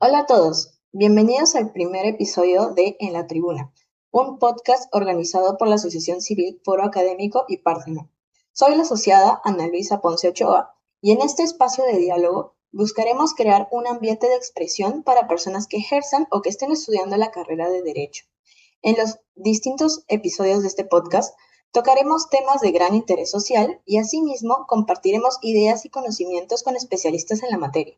Hola a todos, bienvenidos al primer episodio de En la Tribuna, un podcast organizado por la Asociación Civil Foro Académico y Parthenon. Soy la asociada Ana Luisa Ponce Ochoa y en este espacio de diálogo buscaremos crear un ambiente de expresión para personas que ejerzan o que estén estudiando la carrera de Derecho. En los distintos episodios de este podcast tocaremos temas de gran interés social y asimismo compartiremos ideas y conocimientos con especialistas en la materia.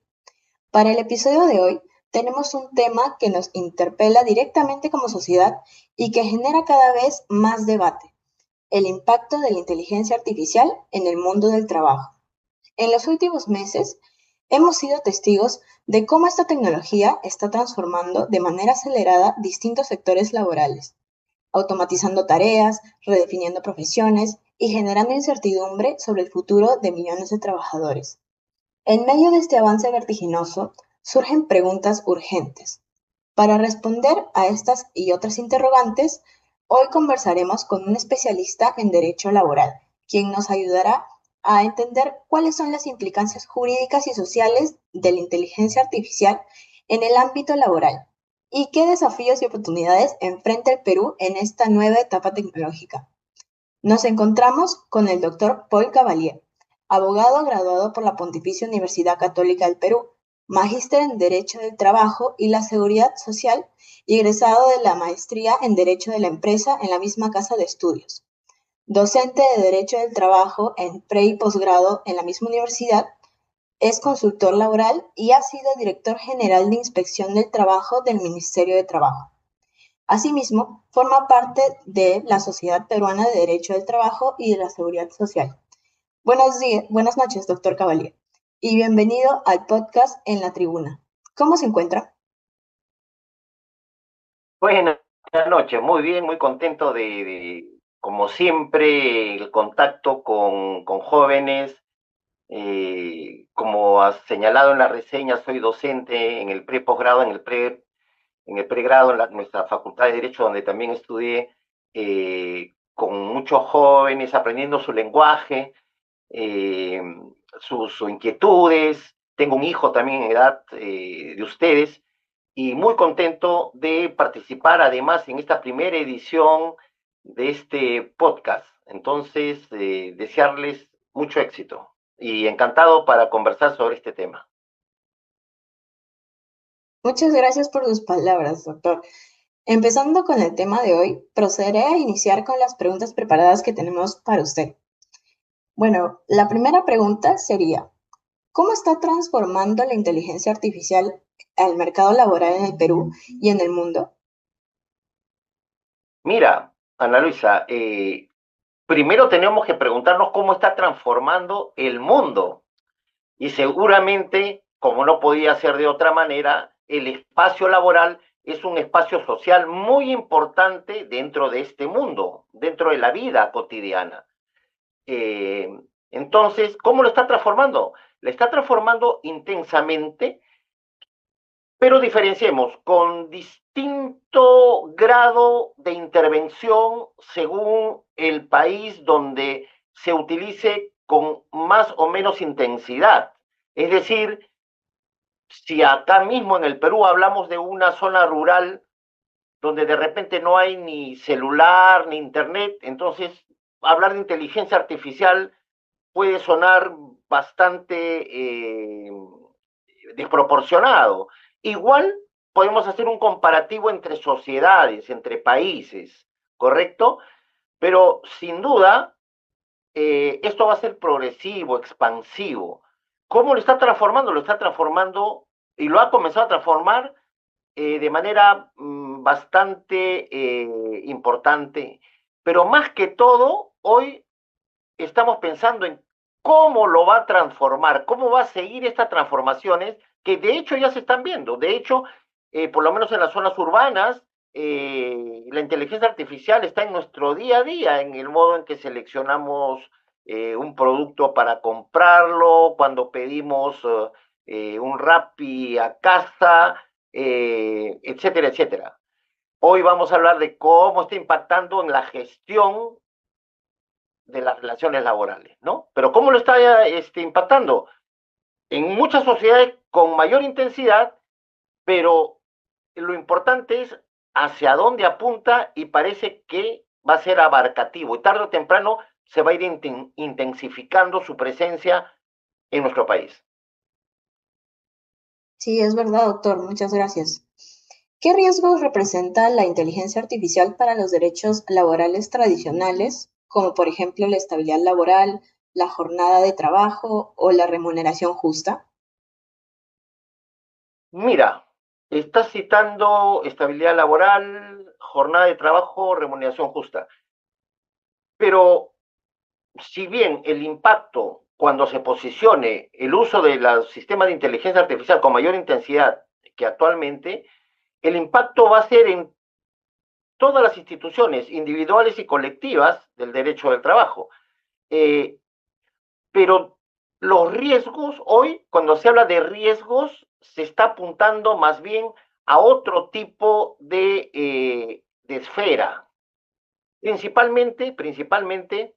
Para el episodio de hoy tenemos un tema que nos interpela directamente como sociedad y que genera cada vez más debate: el impacto de la inteligencia artificial en el mundo del trabajo. En los últimos meses hemos sido testigos de cómo esta tecnología está transformando de manera acelerada distintos sectores laborales, automatizando tareas, redefiniendo profesiones y generando incertidumbre sobre el futuro de millones de trabajadores. En medio de este avance vertiginoso, surgen preguntas urgentes. Para responder a estas y otras interrogantes, hoy conversaremos con un especialista en derecho laboral, quien nos ayudará a entender cuáles son las implicancias jurídicas y sociales de la inteligencia artificial en el ámbito laboral y qué desafíos y oportunidades enfrenta el Perú en esta nueva etapa tecnológica. Nos encontramos con el doctor Paul Cavalier, abogado graduado por la Pontificia Universidad Católica del Perú, magíster en Derecho del Trabajo y la Seguridad Social y egresado de la Maestría en Derecho de la Empresa en la misma casa de estudios. Docente de Derecho del Trabajo en pre y posgrado en la misma universidad, es consultor laboral y ha sido director general de Inspección del Trabajo del Ministerio de Trabajo. Asimismo, forma parte de la Sociedad Peruana de Derecho del Trabajo y de la Seguridad Social. Buenas noches, doctor Cavalier, y bienvenido al podcast En la Tribuna. ¿Cómo se encuentra? Buenas noches, muy bien, muy contento como siempre, el contacto con jóvenes. Como has señalado en la reseña, soy docente en el pre-posgrado, en el pregrado, en nuestra Facultad de Derecho, donde también estudié, con muchos jóvenes aprendiendo su lenguaje, eh, sus inquietudes. Tengo un hijo también en edad de ustedes y muy contento de participar además en esta primera edición de este podcast. Entonces, desearles mucho éxito y encantado para conversar sobre este tema. Muchas gracias por sus palabras, doctor. Empezando con el tema de hoy, procederé a iniciar con las preguntas preparadas que tenemos para usted. Bueno, la primera pregunta sería: ¿cómo está transformando la inteligencia artificial al mercado laboral en el Perú y en el mundo? Mira, Ana Luisa, primero tenemos que preguntarnos cómo está transformando el mundo. Y seguramente, como no podía ser de otra manera, el espacio laboral es un espacio social muy importante dentro de este mundo, dentro de la vida cotidiana. Eh, entonces, ¿cómo lo está transformando? Le está transformando intensamente, pero diferenciemos con distinto grado de intervención según el país donde se utilice con más o menos intensidad. Es decir, si acá mismo en el Perú hablamos de una zona rural donde de repente no hay ni celular ni internet, entonces hablar de inteligencia artificial puede sonar bastante desproporcionado. Igual podemos hacer un comparativo entre sociedades, entre países, ¿correcto? Pero sin duda, esto va a ser progresivo, expansivo. ¿Cómo lo está transformando? Lo está transformando y lo ha comenzado a transformar de manera bastante importante. Pero más que todo, hoy estamos pensando en cómo lo va a transformar, cómo va a seguir estas transformaciones que de hecho ya se están viendo. De hecho, por lo menos en las zonas urbanas, la inteligencia artificial está en nuestro día a día, en el modo en que seleccionamos un producto para comprarlo, cuando pedimos un Rappi a casa, etcétera, etcétera. Hoy vamos a hablar de cómo está impactando en la gestión de las relaciones laborales, ¿no? Pero ¿cómo lo está impactando? En muchas sociedades con mayor intensidad pero lo importante es hacia dónde apunta y parece que va a ser abarcativo y tarde o temprano se va a ir intensificando su presencia en nuestro país. Sí, es verdad, doctor. Muchas gracias. ¿Qué riesgos representa la inteligencia artificial para los derechos laborales tradicionales, como por ejemplo la estabilidad laboral, la jornada de trabajo o la remuneración justa? Mira, estás citando estabilidad laboral, jornada de trabajo, remuneración justa, pero si bien el impacto cuando se posicione el uso de los sistemas de inteligencia artificial con mayor intensidad que actualmente, el impacto va a ser en todas las instituciones individuales y colectivas del derecho del trabajo. Eh, pero los riesgos, hoy, cuando se habla de riesgos, se está apuntando más bien a otro tipo de esfera. Principalmente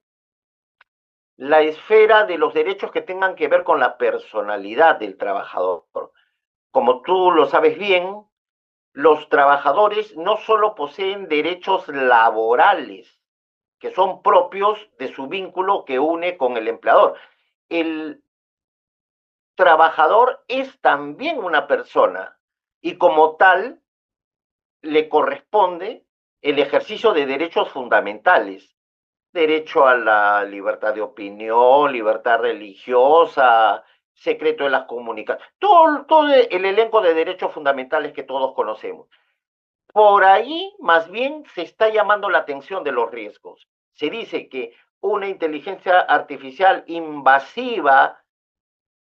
la esfera de los derechos que tengan que ver con la personalidad del trabajador. Como tú lo sabes bien, los trabajadores no solo poseen derechos laborales, que son propios de su vínculo que une con el empleador. El trabajador es también una persona y como tal le corresponde el ejercicio de derechos fundamentales, derecho a la libertad de opinión, libertad religiosa, secreto de las comunicaciones, todo el elenco de derechos fundamentales que todos conocemos. Por ahí, más bien, se está llamando la atención de los riesgos. Se dice que una inteligencia artificial invasiva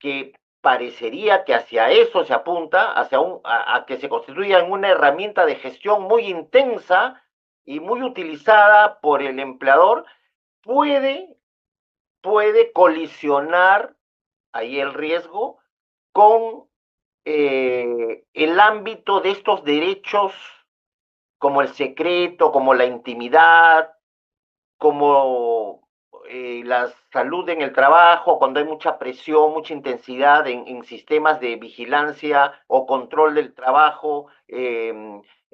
que parecería que hacia eso se apunta, a que se constituya en una herramienta de gestión muy intensa y muy utilizada por el empleador, puede, puede colisionar, ahí el riesgo, con el ámbito de estos derechos como el secreto, como la intimidad, como la salud en el trabajo, cuando hay mucha presión, mucha intensidad en sistemas de vigilancia o control del trabajo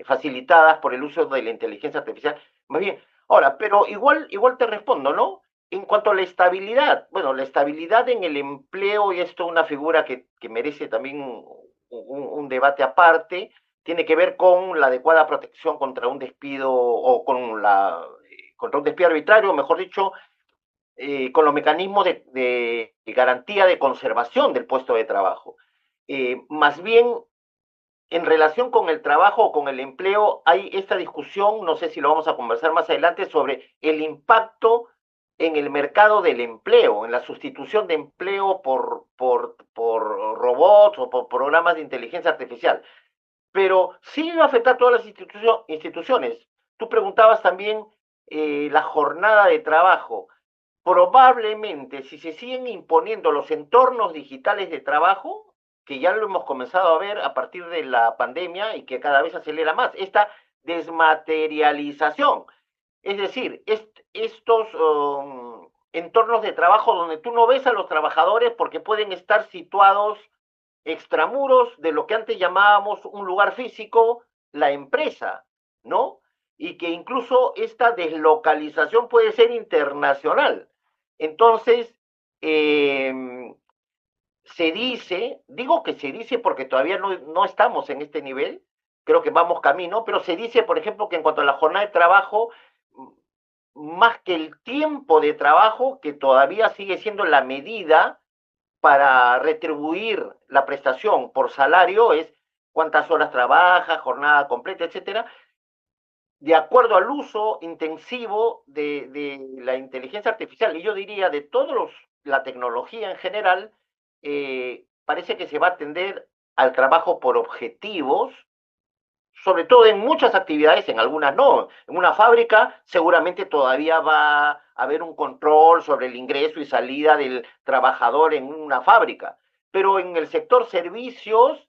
facilitadas por el uso de la inteligencia artificial. Más bien, ahora, pero igual te respondo, ¿no? En cuanto a la estabilidad, bueno, la estabilidad en el empleo, y esto es una figura que merece también un debate aparte, tiene que ver con la adecuada protección contra un despido o contra un despido arbitrario, mejor dicho, con los mecanismos de garantía de conservación del puesto de trabajo. Más bien, en relación con el trabajo o con el empleo, hay esta discusión, no sé si lo vamos a conversar más adelante, sobre el impacto en el mercado del empleo, en la sustitución de empleo por robots o por programas de inteligencia artificial. Pero sí va a afectar a todas las instituciones. Tú preguntabas también la jornada de trabajo. Probablemente, si se siguen imponiendo los entornos digitales de trabajo, que ya lo hemos comenzado a ver a partir de la pandemia y que cada vez acelera más, esta desmaterialización. Es decir, estos entornos de trabajo donde tú no ves a los trabajadores porque pueden estar situados extramuros de lo que antes llamábamos un lugar físico, la empresa, ¿no? Y que incluso esta deslocalización puede ser internacional. Entonces, eh, digo que se dice porque todavía no estamos en este nivel, creo que vamos camino, pero se dice, por ejemplo, que en cuanto a la jornada de trabajo, más que el tiempo de trabajo, que todavía sigue siendo la medida para retribuir la prestación por salario, es cuántas horas trabaja, jornada completa, etcétera, de acuerdo al uso intensivo de la inteligencia artificial, y yo diría de toda la tecnología en general, parece que se va a tender al trabajo por objetivos, sobre todo en muchas actividades, en algunas no. En una fábrica seguramente todavía va a haber un control sobre el ingreso y salida del trabajador en una fábrica, pero en el sector servicios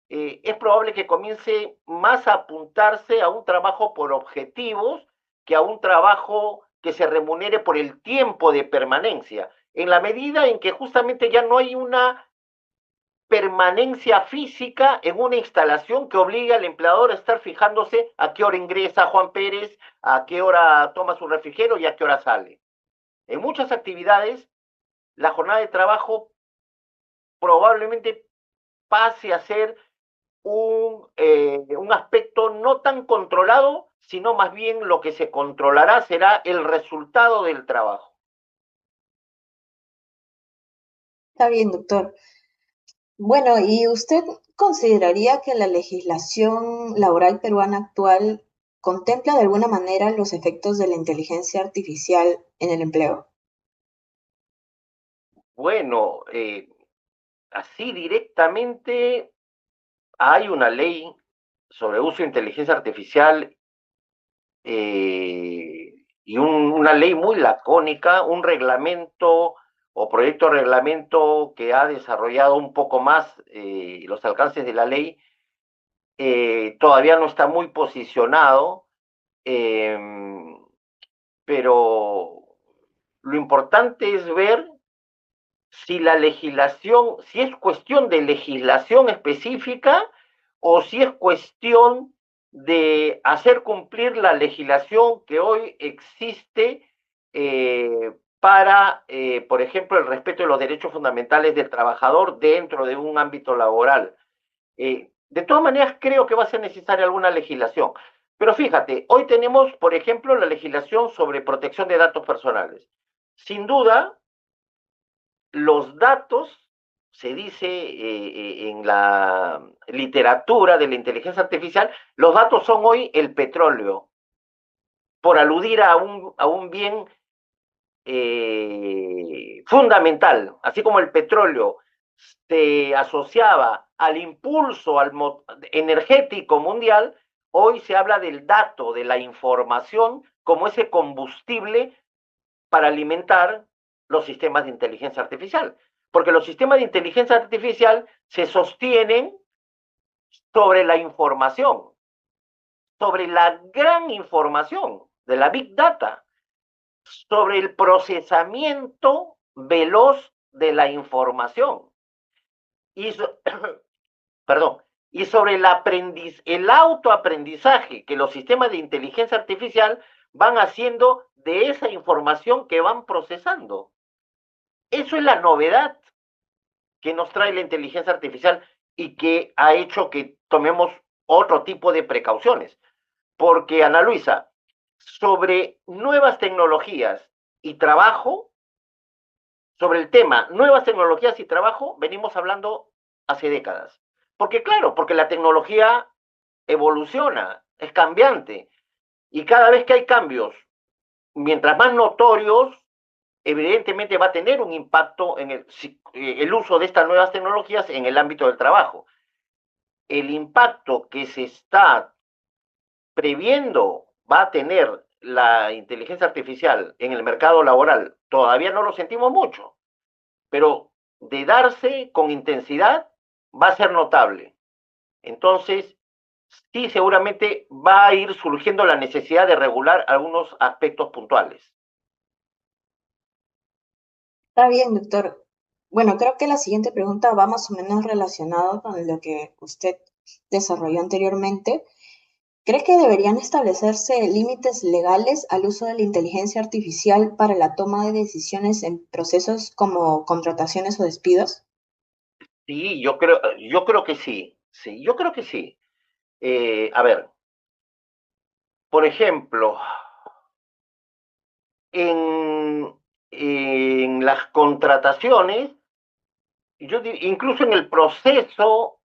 es probable que comience más a apuntarse a un trabajo por objetivos que a un trabajo que se remunere por el tiempo de permanencia, en la medida en que justamente ya no hay una permanencia física en una instalación que obliga al empleador a estar fijándose a qué hora ingresa Juan Pérez, a qué hora toma su refrigerio y a qué hora sale. En muchas actividades, la jornada de trabajo probablemente pase a ser un aspecto no tan controlado, sino más bien lo que se controlará será el resultado del trabajo. Está bien, doctor. Bueno, ¿y usted consideraría que la legislación laboral peruana actual contempla de alguna manera los efectos de la inteligencia artificial en el empleo? Bueno, así directamente hay una ley sobre uso de inteligencia artificial y una ley muy lacónica, un reglamento o proyecto de reglamento que ha desarrollado un poco más los alcances de la ley, todavía no está muy posicionado, eh, pero lo importante es ver si la legislación, si es cuestión de legislación específica o si es cuestión de hacer cumplir la legislación que hoy existe por ejemplo, el respeto de los derechos fundamentales del trabajador dentro de un ámbito laboral. De todas maneras, creo que va a ser necesaria alguna legislación. Pero fíjate, hoy tenemos, por ejemplo, la legislación sobre protección de datos personales. Sin duda, los datos, se dice en la literatura de la inteligencia artificial, los datos son hoy el petróleo, por aludir a un bien fundamental, así como el petróleo se asociaba al impulso energético mundial, hoy se habla del dato, de la información, como ese combustible para alimentar los sistemas de inteligencia artificial. Porque los sistemas de inteligencia artificial se sostienen sobre la información, sobre la gran información de la Big Data, sobre el procesamiento veloz de la información y, perdón, y sobre el autoaprendizaje que los sistemas de inteligencia artificial van haciendo de esa información que van procesando. Eso es la novedad que nos trae la inteligencia artificial y que ha hecho que tomemos otro tipo de precauciones. Porque, Ana Luisa, sobre nuevas tecnologías y trabajo, sobre el tema nuevas tecnologías y trabajo, venimos hablando hace décadas. Porque claro, porque la tecnología evoluciona, es cambiante, y cada vez que hay cambios, mientras más notorios, evidentemente va a tener un impacto en el uso de estas nuevas tecnologías en el ámbito del trabajo. El impacto que se está previendo va a tener la inteligencia artificial en el mercado laboral, todavía no lo sentimos mucho, pero de darse con intensidad va a ser notable. Entonces, sí, seguramente va a ir surgiendo la necesidad de regular algunos aspectos puntuales. Está bien, doctor. Bueno, creo que la siguiente pregunta va más o menos relacionado con lo que usted desarrolló anteriormente. ¿Cree que deberían establecerse límites legales al uso de la inteligencia artificial para la toma de decisiones en procesos como contrataciones o despidos? Sí, yo creo que sí, sí, yo creo que sí. A ver, por ejemplo, en, en las contrataciones, incluso en el proceso,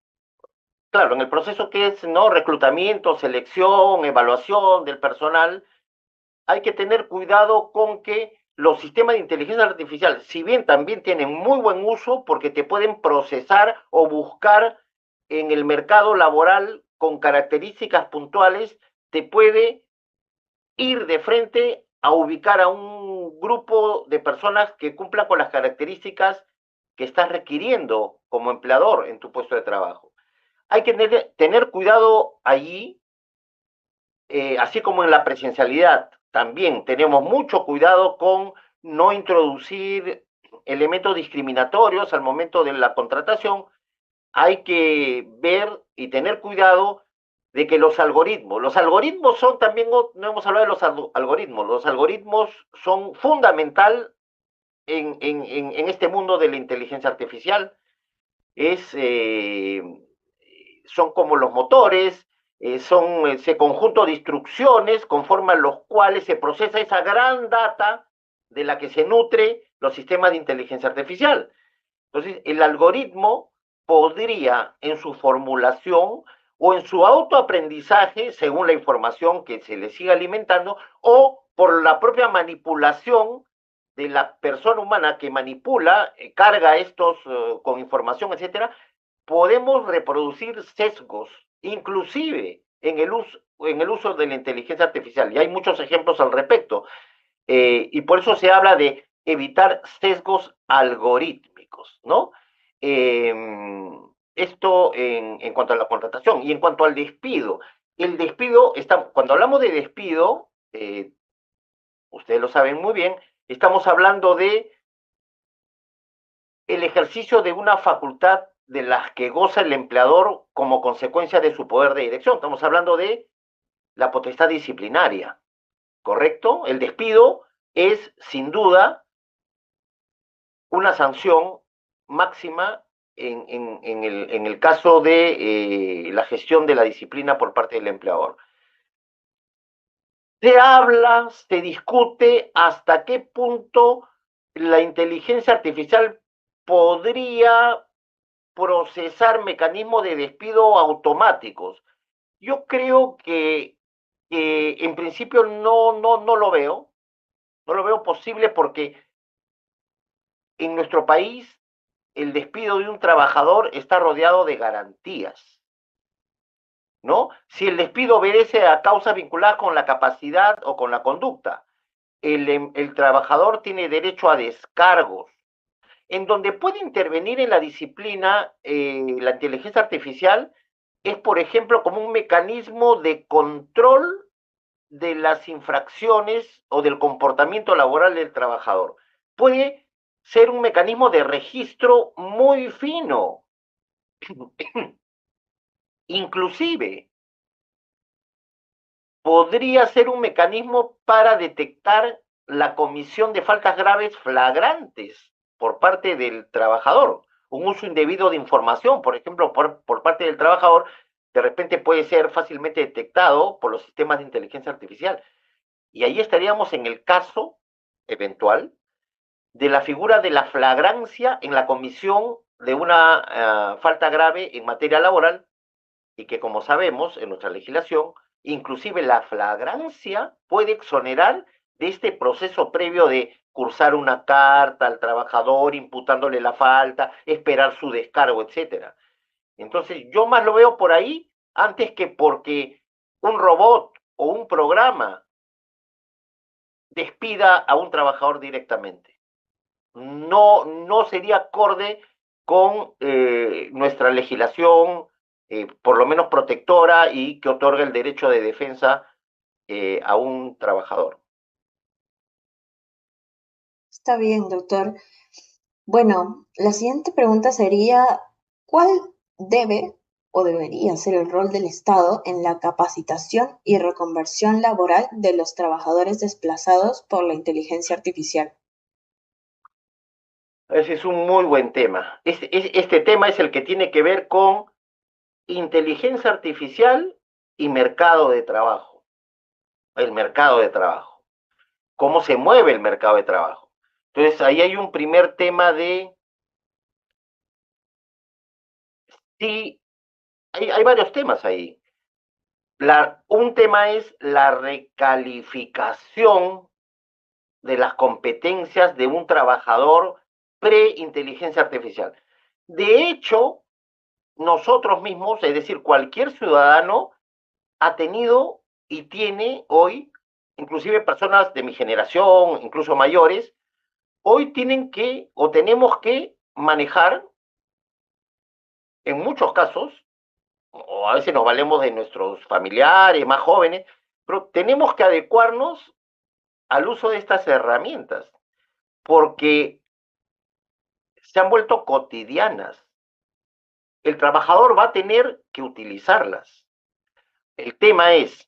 claro, en el proceso que es, ¿no? Reclutamiento, selección, evaluación del personal, hay que tener cuidado con que los sistemas de inteligencia artificial, si bien también tienen muy buen uso porque te pueden procesar o buscar en el mercado laboral con características puntuales, te puede ir de frente a ubicar a un grupo de personas que cumplan con las características que estás requiriendo como empleador en tu puesto de trabajo. Hay que tener cuidado allí, así como en la presencialidad. También tenemos mucho cuidado con no introducir elementos discriminatorios al momento de la contratación, hay que ver y tener cuidado de que los algoritmos son también, no hemos hablado de los algoritmos son fundamental en este mundo de la inteligencia artificial. Es, son como los motores, son ese conjunto de instrucciones conforman los cuales se procesa esa gran data de la que se nutre los sistemas de inteligencia artificial. Entonces, el algoritmo podría, en su formulación o en su autoaprendizaje, según la información que se le siga alimentando, o por la propia manipulación de la persona humana que manipula, carga estos con información, etcétera, podemos reproducir sesgos, inclusive en el uso de la inteligencia artificial. Y hay muchos ejemplos al respecto. Y por eso se habla de evitar sesgos algorítmicos, ¿no? Eh, Esto en cuanto a la contratación. Y en cuanto al despido, el despido, cuando hablamos de despido, ustedes lo saben muy bien, estamos hablando de el ejercicio de una facultad de las que goza el empleador como consecuencia de su poder de dirección. Estamos hablando de la potestad disciplinaria, ¿correcto? El despido es, sin duda, una sanción máxima en el caso de la gestión de la disciplina por parte del empleador. Se habla, se discute hasta qué punto la inteligencia artificial podría procesar mecanismos de despido automáticos. Yo creo que en principio no lo veo, no lo veo posible porque en nuestro país el despido de un trabajador está rodeado de garantías, ¿no? Si el despido obedece a causas vinculadas con la capacidad o con la conducta, el trabajador tiene derecho a descargos, en donde puede intervenir en la disciplina la inteligencia artificial, es, por ejemplo, como un mecanismo de control de las infracciones o del comportamiento laboral del trabajador. Puede ser un mecanismo de registro muy fino. Inclusive, podría ser un mecanismo para detectar la comisión de faltas graves flagrantes por parte del trabajador. Un uso indebido de información, por ejemplo, por parte del trabajador, de repente puede ser fácilmente detectado por los sistemas de inteligencia artificial. Y ahí estaríamos en el caso eventual de la figura de la flagrancia en la comisión de una falta grave en materia laboral, y que, como sabemos, en nuestra legislación, inclusive la flagrancia puede exonerar de este proceso previo de cursar una carta al trabajador imputándole la falta, esperar su descargo, etcétera. Entonces, yo más lo veo por ahí antes que porque un robot o un programa despida a un trabajador directamente. No sería acorde con nuestra legislación, por lo menos protectora y que otorga el derecho de defensa a un trabajador. Está bien, doctor. Bueno, la siguiente pregunta sería, ¿cuál debe o debería ser el rol del Estado en la capacitación y reconversión laboral de los trabajadores desplazados por la inteligencia artificial? Ese es un muy buen tema. Este tema es el que tiene que ver con inteligencia artificial y mercado de trabajo. El mercado de trabajo. ¿Cómo se mueve el mercado de trabajo? Entonces, ahí hay un primer tema de sí, hay varios temas ahí. Un tema es la recalificación de las competencias de un trabajador pre-inteligencia artificial. De hecho, nosotros mismos, es decir, cualquier ciudadano, ha tenido y tiene hoy, inclusive personas de mi generación, incluso mayores, hoy tienen que o tenemos que manejar, en muchos casos, o a veces nos valemos de nuestros familiares más jóvenes, pero tenemos que adecuarnos al uso de estas herramientas, porque se han vuelto cotidianas. el trabajador va a tener que utilizarlas. El tema ¿es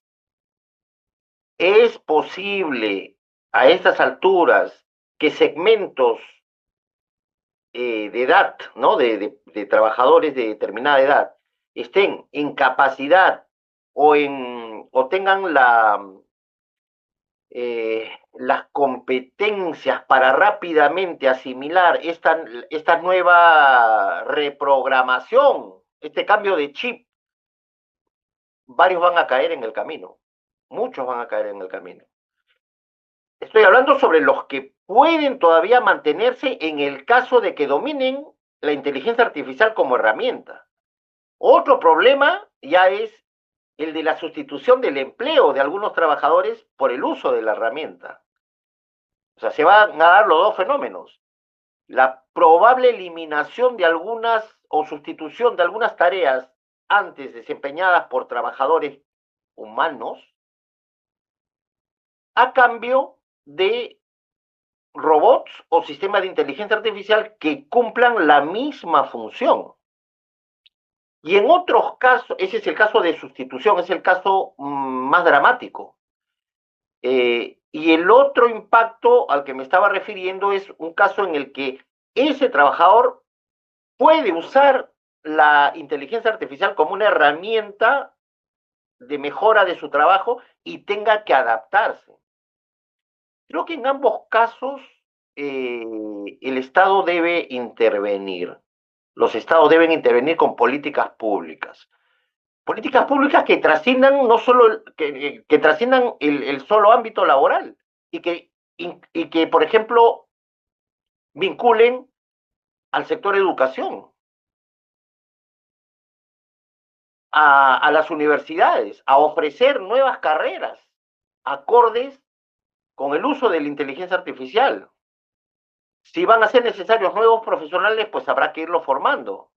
posible a estas alturas que segmentos de edad, ¿no? De trabajadores de determinada edad, estén en capacidad o tengan las competencias para rápidamente asimilar esta nueva reprogramación, este cambio de chip? Varios van a caer en el camino, muchos van a caer en el camino. Estoy hablando sobre los que pueden todavía mantenerse en el caso de que dominen la inteligencia artificial como herramienta. Otro problema ya es el de la sustitución del empleo de algunos trabajadores por el uso de la herramienta. O sea, se van a dar los dos fenómenos. La probable eliminación de algunas o sustitución de algunas tareas antes desempeñadas por trabajadores humanos a cambio de robots o sistemas de inteligencia artificial que cumplan la misma función. Y en otros casos, ese es el caso de sustitución, es el caso más dramático. Y el otro impacto al que me estaba refiriendo es un caso en el que ese trabajador puede usar la inteligencia artificial como una herramienta de mejora de su trabajo y tenga que adaptarse. Creo que en ambos casos el Estado debe intervenir. Los Estados deben intervenir con políticas públicas. Políticas públicas que trasciendan no solo que trasciendan el solo ámbito laboral y que, por ejemplo, vinculen al sector educación, a las universidades, a ofrecer nuevas carreras acordes con el uso de la inteligencia artificial. Si van a ser necesarios nuevos profesionales, pues habrá que irlos formando.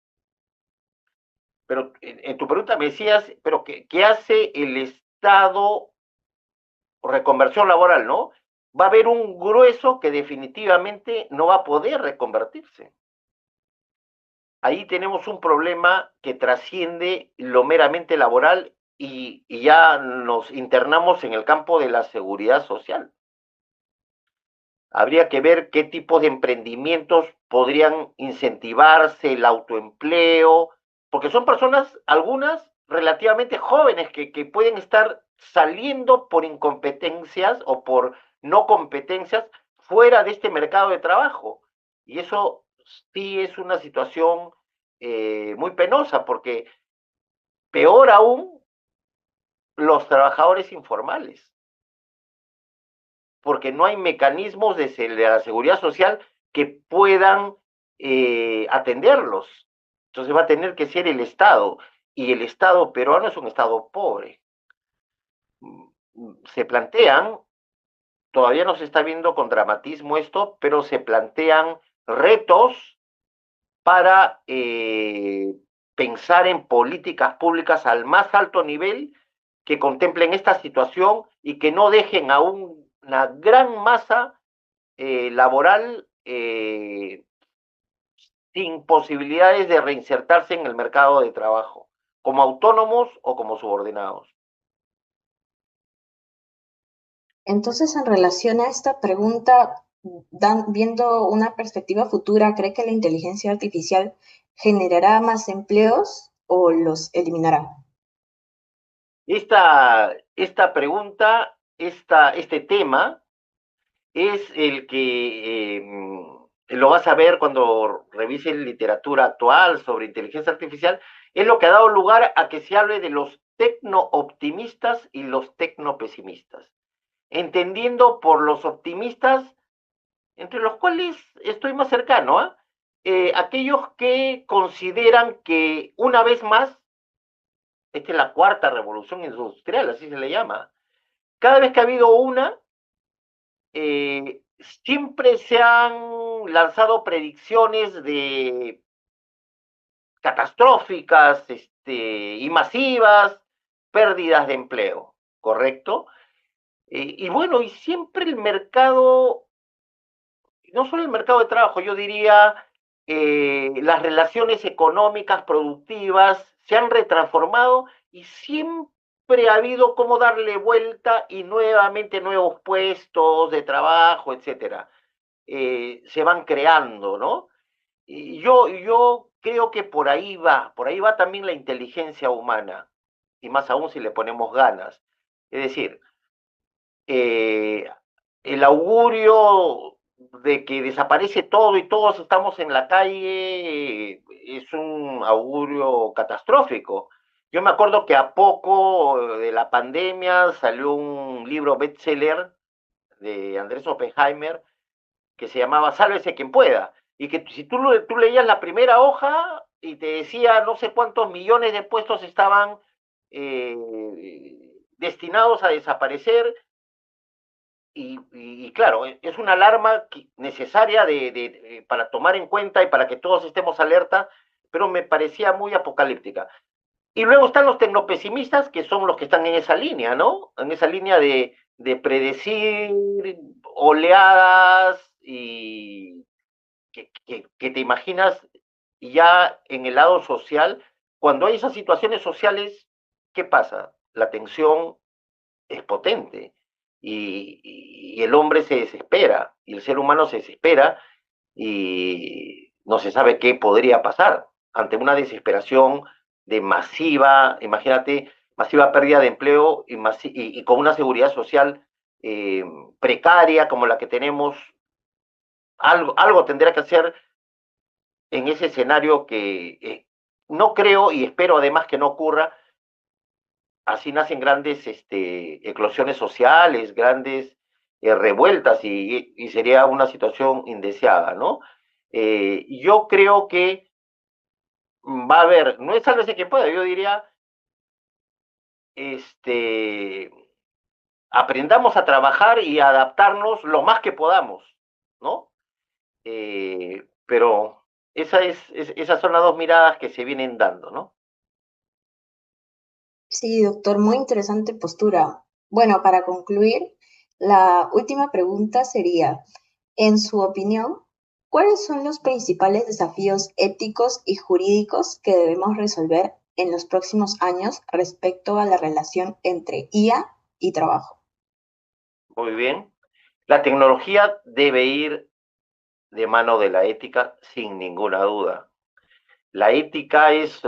Pero en tu pregunta me decías, pero ¿qué hace el Estado? Reconversión laboral, ¿no? Va a haber un grueso que definitivamente no va a poder reconvertirse. Ahí tenemos un problema que trasciende lo meramente laboral y ya nos internamos en el campo de la seguridad social. Habría que ver qué tipo de emprendimientos podrían incentivarse, el autoempleo, porque son personas, algunas relativamente jóvenes, que pueden estar saliendo por incompetencias o por no competencias fuera de este mercado de trabajo. Y eso sí es una situación muy penosa, porque peor aún los trabajadores informales, porque no hay mecanismos de la seguridad social que puedan atenderlos. Entonces va a tener que ser el Estado, y el Estado peruano es un Estado pobre. Se plantean, todavía no se está viendo con dramatismo esto, pero se plantean retos para pensar en políticas públicas al más alto nivel que contemplen esta situación y que no dejen a una gran masa laboral sin posibilidades de reinsertarse en el mercado de trabajo, como autónomos o como subordinados. Entonces, en relación a esta pregunta, viendo una perspectiva futura, ¿cree que la inteligencia artificial generará más empleos o los eliminará? Esta pregunta, este tema, es el que lo vas a ver cuando revises literatura actual sobre inteligencia artificial, es lo que ha dado lugar a que se hable de los tecno-optimistas y los tecno-pesimistas, entendiendo por los optimistas, entre los cuales estoy más cercano, aquellos que consideran que una vez más, esta es la cuarta revolución industrial, así se le llama, cada vez que ha habido una, siempre se han lanzado predicciones de catastróficas y masivas, pérdidas de empleo, ¿correcto? Y bueno, y siempre el mercado, no solo el mercado de trabajo, yo diría las relaciones económicas productivas se han retransformado y siempre ha habido cómo darle vuelta y nuevamente nuevos puestos de trabajo, etcétera, se van creando, ¿no? Y yo creo que por ahí va también la inteligencia humana, y más aún si le ponemos ganas. Es decir, eh, el augurio de que desaparece todo y todos estamos en la calle es un augurio catastrófico. Yo me acuerdo que a poco de la pandemia salió un libro bestseller de Andrés Oppenheimer que se llamaba Sálvese quien pueda, y que si tú leías la primera hoja y te decía no sé cuántos millones de puestos estaban eh, destinados a desaparecer, y claro, es una alarma necesaria para tomar en cuenta y para que todos estemos alerta, pero me parecía muy apocalíptica. Y luego están los tecnopesimistas, que son los que están en esa línea, ¿no? En esa línea de predecir oleadas y que te imaginas ya en el lado social, cuando hay esas situaciones sociales, ¿qué pasa? La tensión es potente y el hombre se desespera y el ser humano se desespera y no se sabe qué podría pasar ante una desesperación de masiva, imagínate, masiva pérdida de empleo y con una seguridad social eh, precaria como la que tenemos. Algo tendrá que hacer en ese escenario que no creo y espero además que no ocurra. Así nacen grandes eclosiones sociales, grandes revueltas y sería una situación indeseada, ¿no? Yo creo que va a haber, no es sálvese quien pueda, yo diría, este, aprendamos a trabajar y a adaptarnos lo más que podamos, ¿no? Pero esas son las dos miradas que se vienen dando, ¿no? Sí, doctor, muy interesante postura. Bueno, para concluir, la última pregunta sería, en su opinión, ¿cuáles son los principales desafíos éticos y jurídicos que debemos resolver en los próximos años respecto a la relación entre IA y trabajo? Muy bien. La tecnología debe ir de mano de la ética sin ninguna duda. La ética es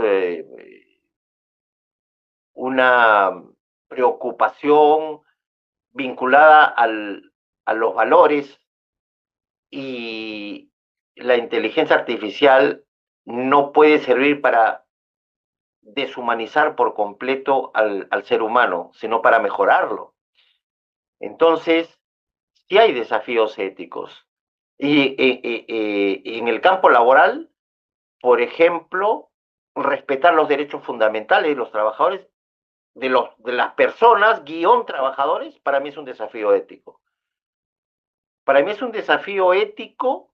una preocupación vinculada a los valores, y la inteligencia artificial no puede servir para deshumanizar por completo al ser humano, sino para mejorarlo. Entonces, sí hay desafíos éticos. Y en el campo laboral, por ejemplo, respetar los derechos fundamentales de los trabajadores, de las personas, guión trabajadores, para mí es un desafío ético. Para mí es un desafío ético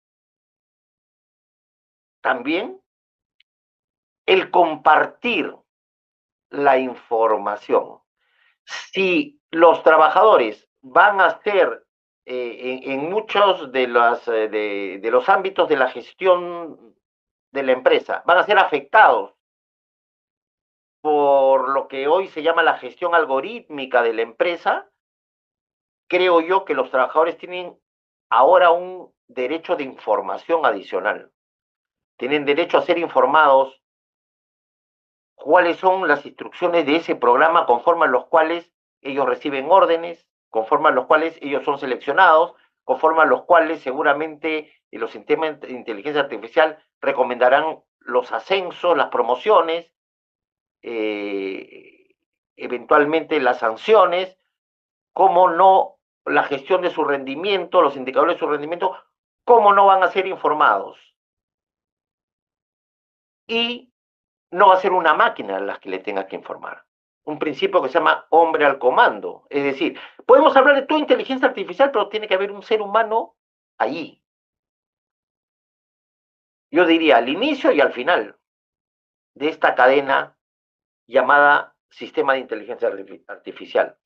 también el compartir la información. Si los trabajadores van a ser en muchos de los ámbitos de la gestión de la empresa, van a ser afectados por lo que hoy se llama la gestión algorítmica de la empresa, creo yo que los trabajadores tienen ahora un derecho de información adicional. Tienen derecho a ser informados cuáles son las instrucciones de ese programa conforme a los cuales ellos reciben órdenes, conforme a los cuales ellos son seleccionados, conforme a los cuales seguramente los sistemas de inteligencia artificial recomendarán los ascensos, las promociones, eventualmente las sanciones, cómo no la gestión de su rendimiento, los indicadores de su rendimiento, cómo no van a ser informados. Y no va a ser una máquina la que le tenga que informar. Un principio que se llama hombre al comando. Es decir, podemos hablar de toda inteligencia artificial, pero tiene que haber un ser humano allí. Yo diría al inicio y al final de esta cadena llamada sistema de inteligencia artificial.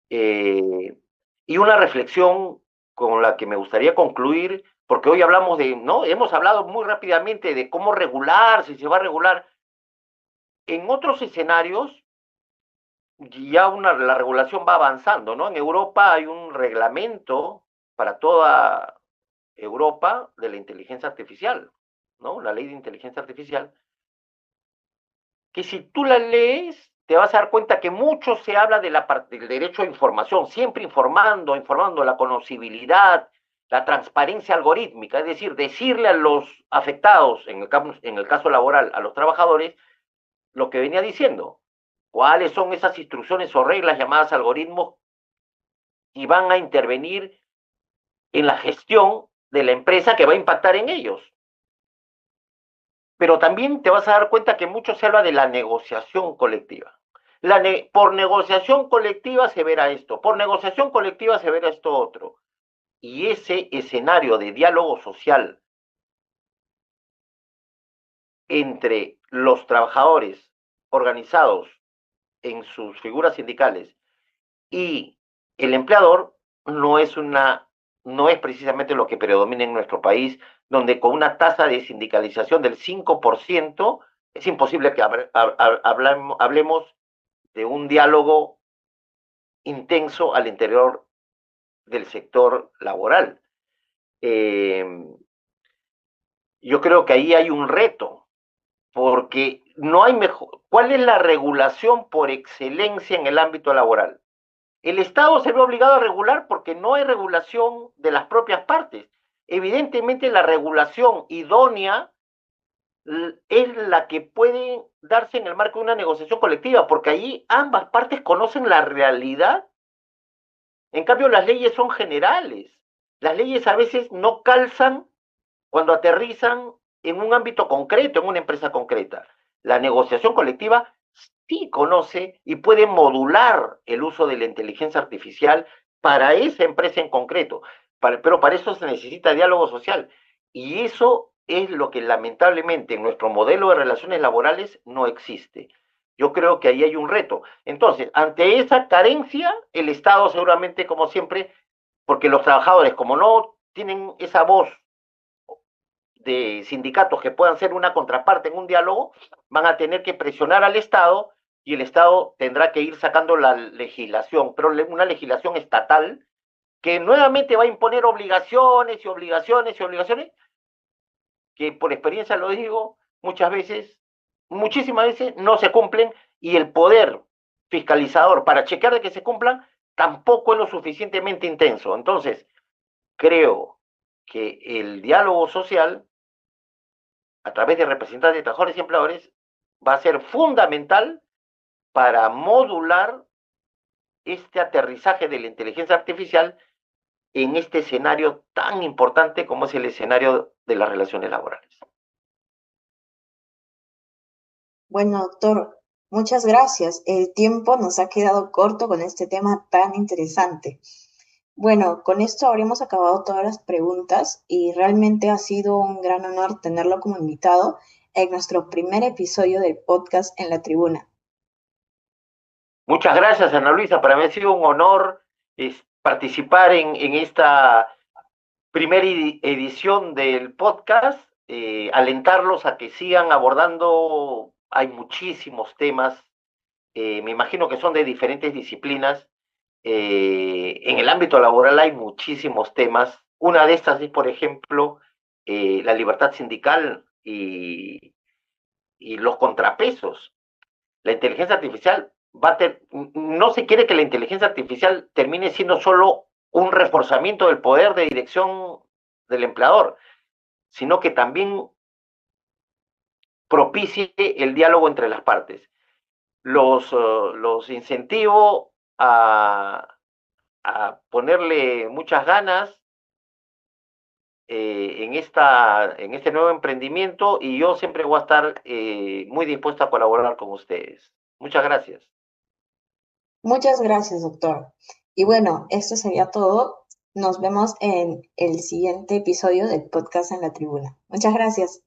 Y una reflexión con la que me gustaría concluir, porque hoy hablamos de, ¿no? Hemos hablado muy rápidamente de cómo regular, si se va a regular. En otros escenarios, ya la regulación va avanzando, ¿no? En Europa hay un reglamento para toda Europa de la inteligencia artificial, ¿no? La ley de inteligencia artificial, que si tú la lees, te vas a dar cuenta que mucho se habla de del derecho a información, siempre informando la conocibilidad, la transparencia algorítmica, es decir, decirle a los afectados, en el caso laboral, a los trabajadores, lo que venía diciendo, cuáles son esas instrucciones o reglas llamadas algoritmos y van a intervenir en la gestión de la empresa que va a impactar en ellos. Pero también te vas a dar cuenta que mucho se habla de la negociación colectiva. Por negociación colectiva se verá esto, por negociación colectiva se verá esto otro. Y ese escenario de diálogo social entre los trabajadores organizados en sus figuras sindicales y el empleador no es precisamente lo que predomina en nuestro país, donde con una tasa de sindicalización del 5% es imposible que hablemos de un diálogo intenso al interior del sector laboral. Yo creo que ahí hay un reto, porque no hay mejor. ¿Cuál es la regulación por excelencia en el ámbito laboral? El Estado se ve obligado a regular porque no hay regulación de las propias partes. Evidentemente, la regulación idónea es la que puede darse en el marco de una negociación colectiva, porque ahí ambas partes conocen la realidad. En cambio, las leyes son generales. Las leyes a veces no calzan cuando aterrizan en un ámbito concreto, en una empresa concreta. La negociación colectiva sí conoce y puede modular el uso de la inteligencia artificial para esa empresa en concreto, pero para eso se necesita diálogo social. Y eso es lo que lamentablemente en nuestro modelo de relaciones laborales no existe. Yo creo que ahí hay un reto. Entonces, ante esa carencia, el Estado seguramente, como siempre, porque los trabajadores, como no tienen esa voz de sindicatos que puedan ser una contraparte en un diálogo, van a tener que presionar al Estado y el Estado tendrá que ir sacando la legislación, pero una legislación estatal que nuevamente va a imponer obligaciones y obligaciones y obligaciones, que por experiencia lo digo, muchísimas veces no se cumplen y el poder fiscalizador para chequear de que se cumplan tampoco es lo suficientemente intenso. Entonces, creo que el diálogo social a través de representantes de trabajadores y empleadores va a ser fundamental para modular este aterrizaje de la inteligencia artificial en este escenario tan importante como es el escenario de las relaciones laborales. Bueno, doctor, muchas gracias. El tiempo nos ha quedado corto con este tema tan interesante. Bueno, con esto habremos acabado todas las preguntas y realmente ha sido un gran honor tenerlo como invitado en nuestro primer episodio del podcast En la Tribuna. Muchas gracias, Ana Luisa. Para mí ha sido un honor participar en esta primera edición del podcast, alentarlos a que sigan abordando. Hay muchísimos temas, me imagino que son de diferentes disciplinas. En el ámbito laboral hay muchísimos temas. Una de estas es, por ejemplo, la libertad sindical y los contrapesos. La inteligencia artificial no se quiere que la inteligencia artificial termine siendo solo un reforzamiento del poder de dirección del empleador, sino que también propicie el diálogo entre las partes. Los incentivo a ponerle muchas ganas en este nuevo emprendimiento y yo siempre voy a estar muy dispuesto a colaborar con ustedes. Muchas gracias. Muchas gracias, doctor. Y bueno, esto sería todo. Nos vemos en el siguiente episodio del podcast En la Tribuna. Muchas gracias.